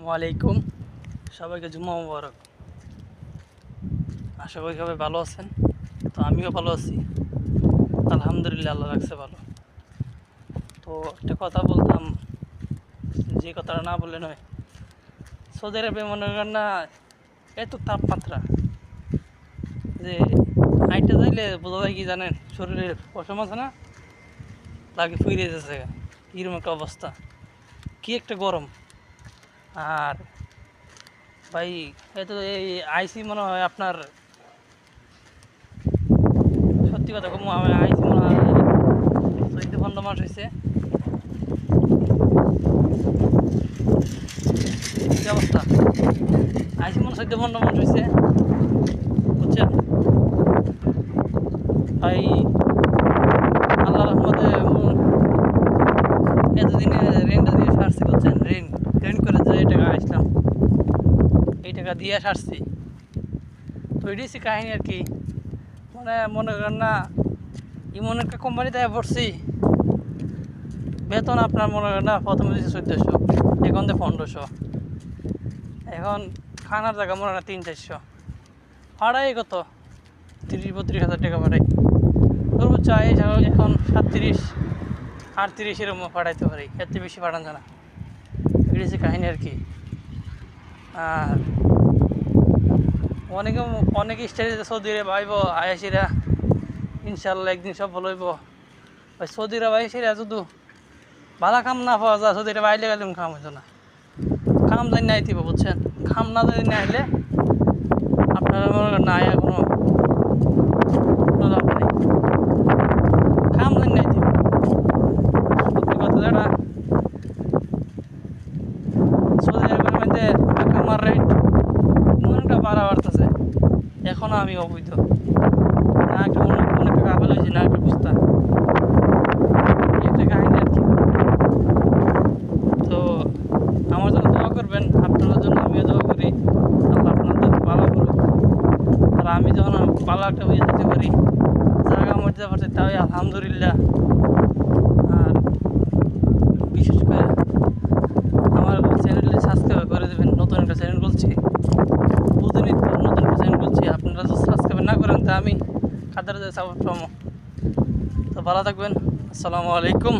ওয়ালাইকুম, সবাইকে জুম্মা মুবারক। আশা করি সবাই ভালো আছেন। তো আমিও ভালো আছি, আলহামদুলিল্লাহ, আল্লাহ রাখছে ভালো। তো একটা কথা বলতাম, যে কথাটা না বললে নয়। সৌদি আরবে মনে করেন না, এত তাপমাত্রা যে হাইটে যাইলে বোঝা যায় কি জানেন, শরীরের পশম আছে না, লাগে ফুইরে যাচ্ছে, এরকম একটা অবস্থা, কি একটা গরম। আর ভাই, এত এই আইসি মনে হয় আপনার, সত্যি কথা কম, আমি আইসি মনে হয় 14-15 মাস হয়েছে। কি অবস্থা, আইসি মনে 14-15 মাস হয়েছে, বুঝছেন ভাই। আল্লাহ রহমতে এতদিনে রেন্টটা দিয়ে সারছি, বুঝছেন। রেন্ট করে যে এই টাকা আসলাম, এই টাকা দিয়ে সারছি। তো এটাই কাহিনী আর কি। মানে মনে করেন না, এমন একটা কোম্পানিতে পড়ছি, বেতন আপনার মনে করেন না, প্রথমে দিচ্ছে 1400, এখন তো 1500। এখন খানার জায়গা মনে হয় না 300-400, ভাড়াই কত 30-32 হাজার টাকা ভাড়াই। ধরবো চাই এখন 37-38 এরকম পাঠাইতে পারি, এর চেয়ে বেশি পাঠান যায় না। এটাই হচ্ছে কাহিনী আর কি। আর অনেকে স্টাইলে সৌদি আরব আইব, আয়াসিরা ইনশাল্লাহ একদিন সব ভালো হইব। ওই সৌদি আরব আয়াসিরা শুধু ভালো কাম না পাওয়া যায়, সৌদি আরব আইলে গেলে কাম হইতো না। কাম জানি না আইতিব, বুঝছেন। কাম না জানি না আইলে আপনারা মনে করেন না, আয়া কোনো লাভ নেই। কাম জানি না আইতিব, সত্যি কথা যেটা। সৌদি আরবের মধ্যে আকামার রেট অনেকটা বাড়তেছে। এখনও আমি অবৈধ না, একটা অনেক টাকা আবেল হয়েছি না, একটা বুঝতা একটা কাহিনী আর কি। তো আমার জন্য দোয়া করবেন, আপনাদের জন্য আমিও দোয়া করি, আল্লাহ আপনাদের ভালো করুক। আর আমি যখন ভালো একটা হয়ে যেতে পারি, জায়গা মর্যাদা পারছি, তাই আলহামদুলিল্লাহ। আর বিশেষ করে আমার চ্যানেলে সাবস্ক্রাইব করে দেবেন। নতুন একটা চ্যানেল বলছি, বুঝেনি তো, নতুন একটা চ্যানেল বলছি। আপনারা যদি সাবস্ক্রাইব না করেন তা আমি কাদের সাপোর্ট পাবো। তো ভালো থাকবেন, আসসালামু আলাইকুম।